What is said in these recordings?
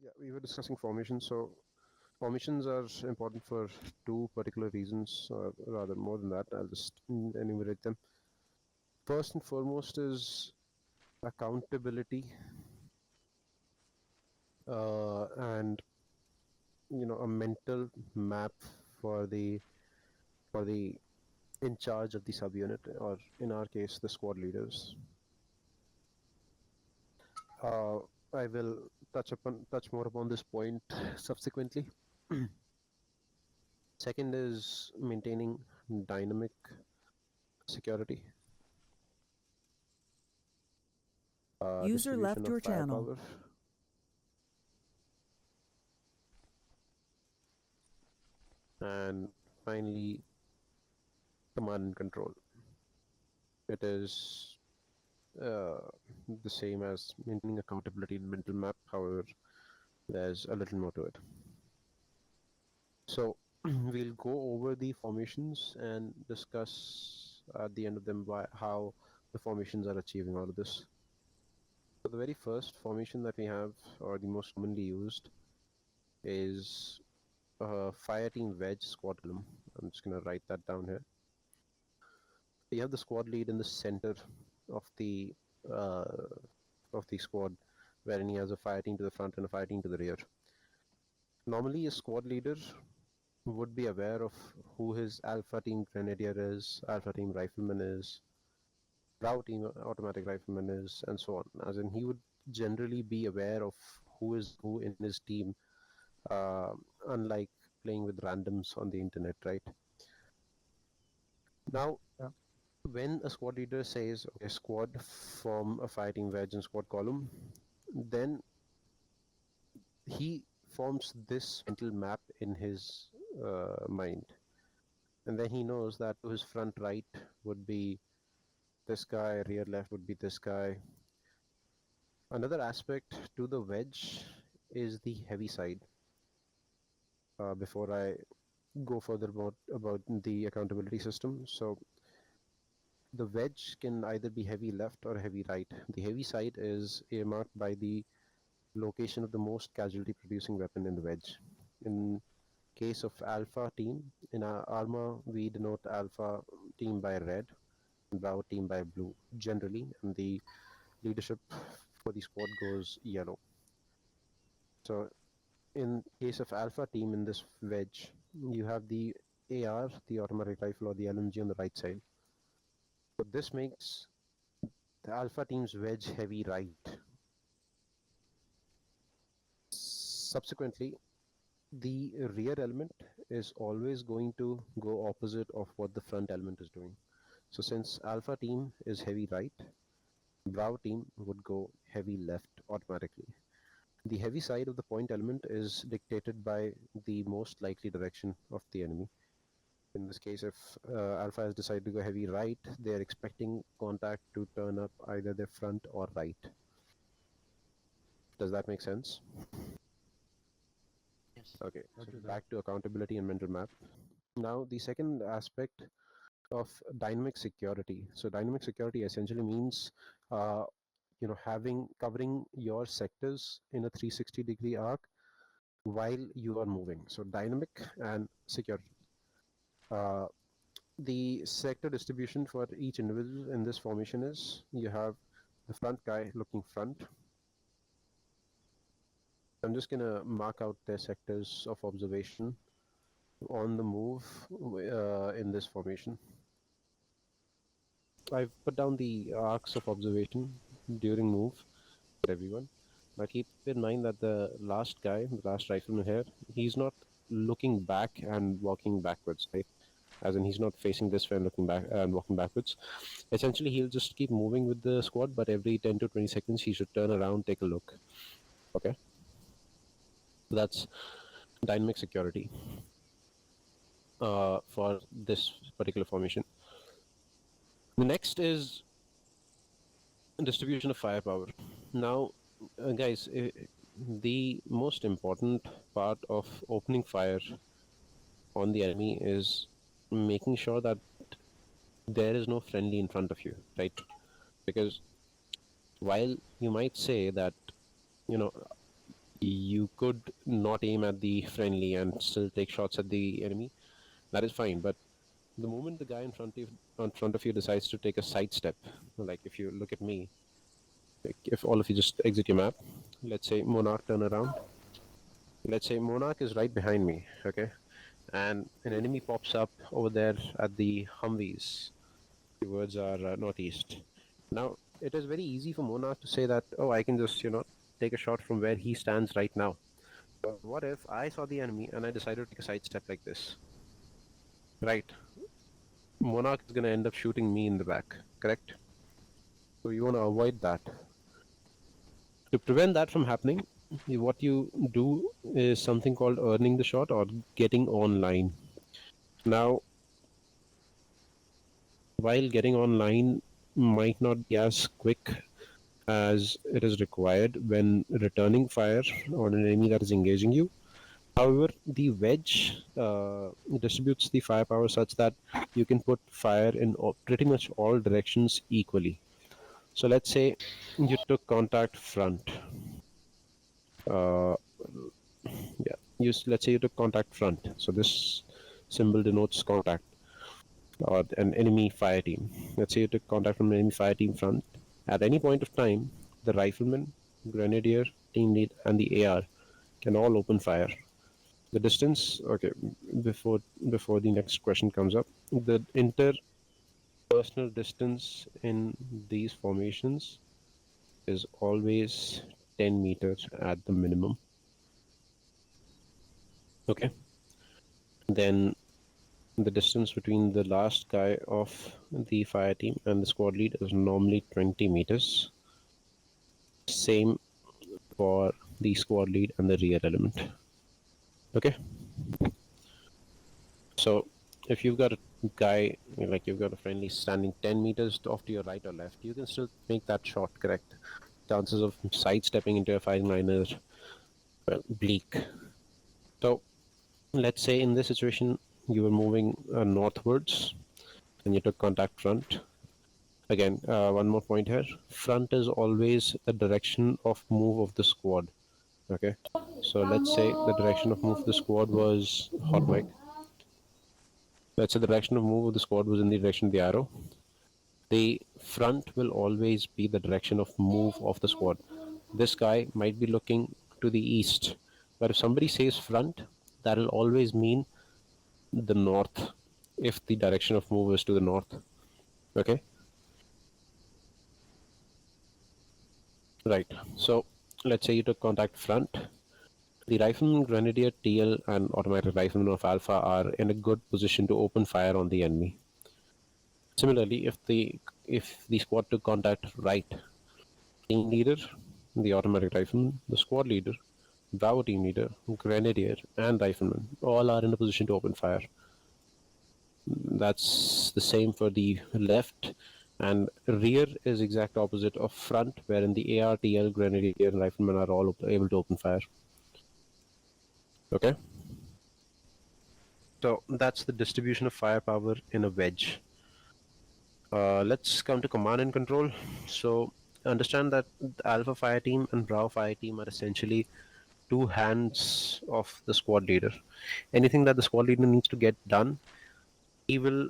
Yeah, we were discussing formations. So formations are important for two particular reasons, or rather more than that. I'll just enumerate them. First and foremost is accountability, and a mental map for the in charge of the subunit, or in our case, the squad leaders. Uh, I will touch more upon this point subsequently. Second is maintaining dynamic security, User distribution left of your channel. firepower, and finally, command and control. It is uh, the same as maintaining accountability in mental map. However, there's a little more to it. So we'll go over the formations and discuss at the end of them how the formations are achieving all of this. So the very first formation that we have, or the most commonly used, is fire team wedge squad column. I'm just going to write that down here. You have the squad lead in the center of the uh, squad, wherein he has a fire team to the front and a fire team to the rear. Normally, a squad leader would be aware of who his alpha team grenadier is, alpha team rifleman is, Bravo team automatic rifleman is, and so on. As in, he would generally be aware of who is who in his team, uh, unlike playing with randoms on the internet, right? Now, Yeah. when a squad leader says, okay, squad form a fighting wedge and squad column, then he forms this mental map in his mind. And then he knows that to his front right would be this guy, rear left would be this guy. Another aspect to the wedge is the heavy side. Before I go further about the accountability system, so the wedge can either be heavy left or heavy right. The heavy side is earmarked by the location of the most casualty producing weapon in the wedge. In case of alpha team, in our armor we denote alpha team by red and bravo team by blue generally, and the leadership for the squad goes yellow. So in case of alpha team in this wedge, you have the AR, the automatic rifle, or the LMG on the right side. So this makes the alpha team's wedge heavy right. Subsequently, the rear element is always going to go opposite of what the front element is doing. So since alpha team is heavy right, Bravo team would go heavy left automatically. The heavy side of the point element is dictated by the most likely direction of the enemy. In this case, if alpha has decided to go heavy right, they're expecting contact to turn up either their front or right. Does that make sense? Yes. Okay, so Roger that. back to accountability and mental map. Now, the second aspect of dynamic security. So dynamic security essentially means covering your sectors in a 360-degree arc while you are moving. So dynamic and security. The sector distribution for each individual in this formation is you have the front guy looking front. I'm just going to mark out their sectors of observation on the move in this formation. I've put down the arcs of observation during move for everyone. Now keep in mind that the last guy, the last rifleman here, he's not looking back and walking backwards, right? As in, he's not facing this way and looking back and walking backwards. Essentially, he'll just keep moving with the squad, but every 10 to 20 seconds, he should turn around, take a look. Okay? So that's dynamic security for this particular formation. The next is distribution of firepower. Now, guys, the most important part of opening fire on the enemy is making sure that there is no friendly in front of you, right? Because while you might say that, you know, You could not aim at the friendly and still take shots at the enemy. That is fine, but the moment the guy in front of you decides to take a sidestep, like if you look at me, like if all of you just exit your map, let's say Monarch turn around. Let's say Monarch is right behind me, okay, and an enemy pops up over there at the Humvees towards our northeast. Now, it is very easy for Monarch to say that, oh, I can just, take a shot from where he stands right now. But what if I saw the enemy and I decided to take a sidestep like this? Right. Monarch is going to end up shooting me in the back, correct? So you want to avoid that. To prevent that from happening, what you do is something called earning the shot or getting online. Now, while getting online might not be as quick as it is required when returning fire on an enemy that is engaging you. However, the wedge distributes the firepower such that you can put fire in pretty much all directions equally. So let's say you took contact front. Uh, yeah, let's say you took contact front. So this symbol denotes contact or an enemy fire team. Let's say you took contact from an enemy fire team front. At any point of time, the rifleman, grenadier, team lead, and the AR can all open fire. The distance, okay, before the next question comes up, the interpersonal distance in these formations is always 10 meters at the minimum. Okay, then the distance between the last guy of the fire team and the squad lead is normally 20 meters. Same for the squad lead and the rear element. Okay, so if you've got a guy, like you've got a friendly standing 10 meters off to your right or left, you can still make that shot, correct? Chances of sidestepping into a firing line is, well, bleak. So let's say in this situation you were moving northwards and you took contact front. Again, one more point here. Front is always the direction of move of the squad. Okay. So let's say the direction of move of the squad was hot mic. Let's say the direction of move of the squad was in the direction of the arrow. The front will always be the direction of move of the squad. This guy might be looking to the east, but if somebody says front, that'll always mean the north if the direction of move is to the north. Okay. Right. So let's say you took contact front. The rifleman, grenadier, TL, and automatic rifleman of Alpha are in a good position to open fire on the enemy. Similarly, if the squad took contact right, team leader, the automatic rifleman, the squad leader, Bravo team leader, grenadier, and rifleman all are in a position to open fire. That's the same for the left, and rear is exact opposite of front, wherein the AR, TL, grenadier, and rifleman are all able to open fire. Okay, so that's the distribution of firepower in a wedge. Let's come to command and control. So understand that the Alpha fire team and Bravo fire team are essentially two hands of the squad leader. Anything that the squad leader needs to get done, he will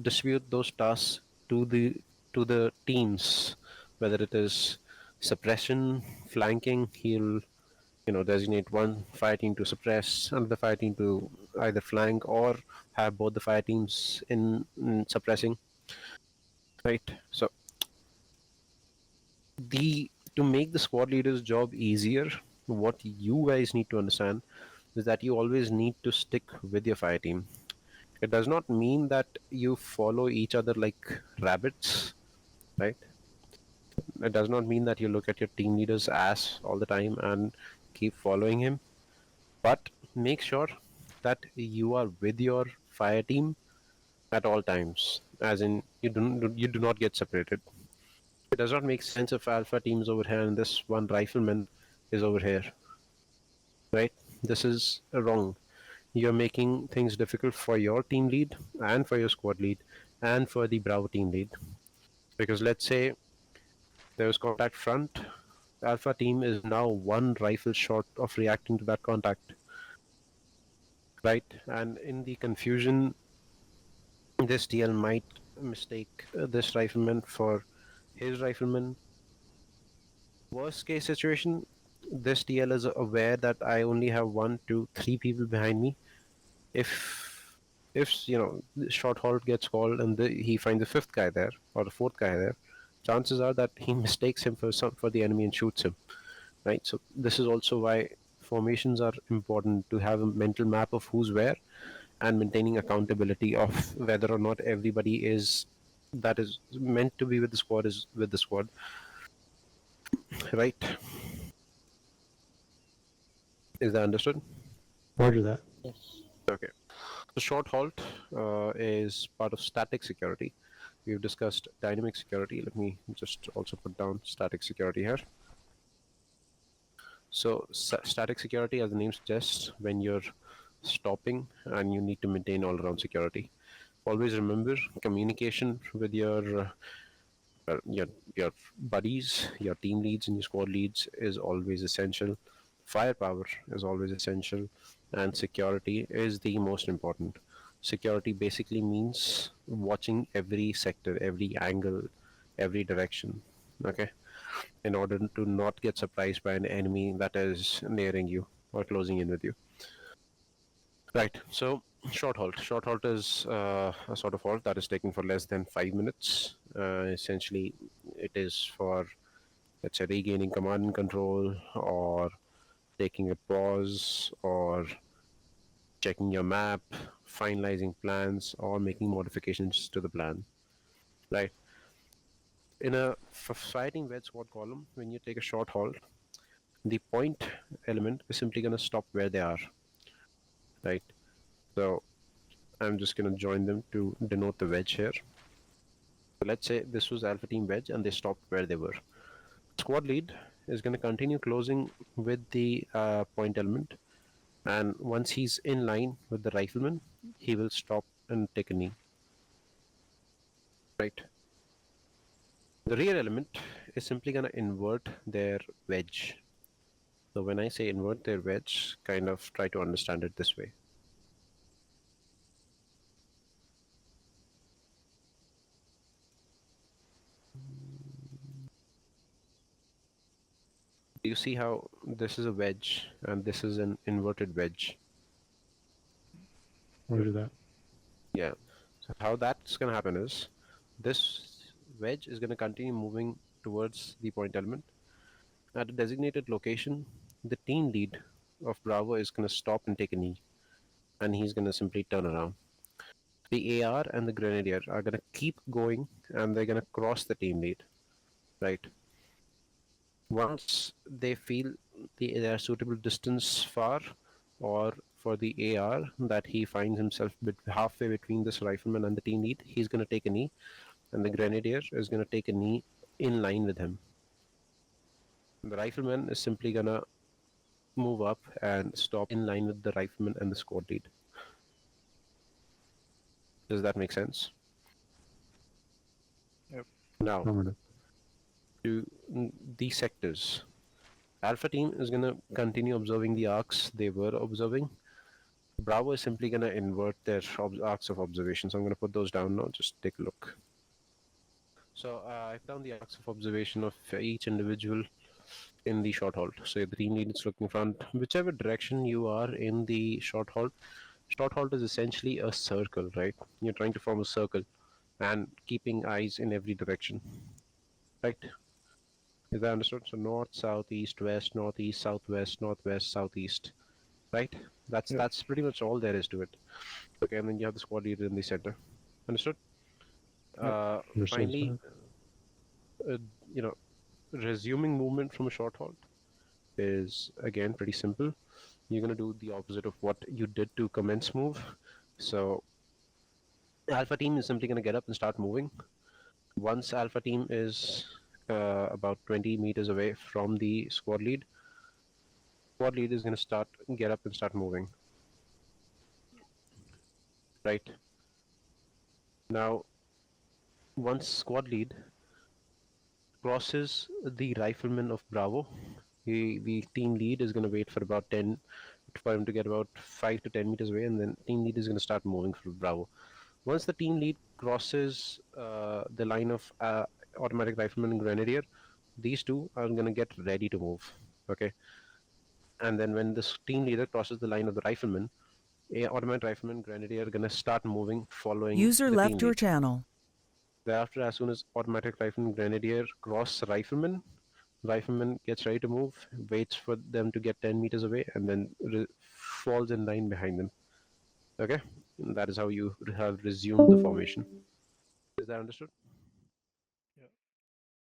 distribute those tasks to the teams, whether it is suppression, flanking. He'll designate one fire team to suppress, another fire team to either flank, or have both the fire teams in suppressing. Right. So the to make the squad leader's job easier, what you guys need to understand is that you always need to stick with your fire team. It does not mean that you follow each other like rabbits, right? It does not mean that you look at your team leader's ass all the time and keep following him, but make sure that you are with your fire team at all times, as in you do not get separated. It does not make sense if alpha team is over here and this one rifleman is over here, right? This is wrong. You're making things difficult for your team lead and for your squad lead and for the Bravo team lead. Because let's say there was contact front, Alpha team is now one rifle shot of reacting to that contact, right? And in the confusion, this TL might mistake this rifleman for his rifleman. Worst case situation, this TL is aware that I only have one, two, three people behind me. If short halt gets called and he finds the fifth guy there or the fourth guy there, chances are that he mistakes him for the enemy and shoots him. Right. So this is also why formations are important, to have a mental map of who's where and maintaining accountability of whether or not everybody is that is meant to be with the squad is with the squad. Right. Is that understood? Roger that. Yes. Okay. So short halt is part of static security. We've discussed dynamic security. Let me just also put down static security here. So static security, as the name suggests, when you're stopping and you need to maintain all around security. Always remember, communication with your buddies, your team leads and your squad leads is always essential. Firepower is always essential, and security is the most important. Security basically means watching every sector, every angle, every direction. Okay, in order to not get surprised by an enemy that is nearing you or closing in with you. Right. So short halt. Short halt is a sort of halt that is taken for less than 5 minutes. Essentially, it is for, let's say, regaining command and control, or taking a pause, or checking your map, finalizing plans, or making modifications to the plan. Right. In a fighting red squad column, when you take a short halt, the point element is simply going to stop where they are. Right. So I'm just going to join them to denote the wedge here. So let's say this was Alpha Team Wedge and they stopped where they were. Squad lead is going to continue closing with the point element, and once he's in line with the rifleman, he will stop and take a knee. Right. The rear element is simply going to invert their wedge. So when I say invert their wedge, kind of try to understand it this way. Do you see how this is a wedge and this is an inverted wedge? Roger that. Yeah. So how that's going to happen is this wedge is going to continue moving towards the point element. At a designated location, the team lead of Bravo is going to stop and take a knee, and he's going to simply turn around. The AR and the Grenadier are going to keep going, and they're going to cross the team lead, right? Once they feel their suitable distance far, or for the AR that he finds himself halfway between this rifleman and the team lead, he's going to take a knee, and the Grenadier is going to take a knee in line with him. The rifleman is simply going to move up and stop in line with the rifleman and the squad lead. Does that make sense? Yep. Now, Affirmative. to these sectors, Alpha team is going to continue observing the arcs they were observing. Bravo is simply going to invert their arcs of observation. So I'm going to put those down now. Just take a look. So I've done the arcs of observation of each individual in the short halt. So the team lead is looking front. Whichever direction you are in the short halt is essentially a circle, right? You're trying to form a circle and keeping eyes in every direction, right? Is that understood? So north, south, east, west, northeast, southwest, northwest, southeast, right? That's Yep. that's pretty much all there is to it. Okay, and then you have the squad leader in the center. Understood? Yep. Understood, Finally, sir. uh, you know, resuming movement from a short halt is again pretty simple. You're gonna do the opposite of what you did to commence move. So Alpha team is simply gonna get up and start moving. Once Alpha team is about 20 meters away from the squad lead is gonna get up and start moving. Right now, once squad lead crosses the rifleman of Bravo, the team lead is going to wait for about 10 for him to get about 5 to 10 meters away, and then team lead is going to start moving for Bravo. Once the team lead crosses the line of automatic rifleman and grenadier, these two are going to get ready to move. Okay, and then when this team leader crosses the line of the rifleman, a automatic rifleman grenadier are going to start moving following User the team left your lead. channel. Thereafter, as soon as automatic rifleman grenadier cross rifleman gets ready to move, waits for them to get 10 meters away, and then falls in line behind them. Okay, and that is how you have resumed the formation. Is that understood?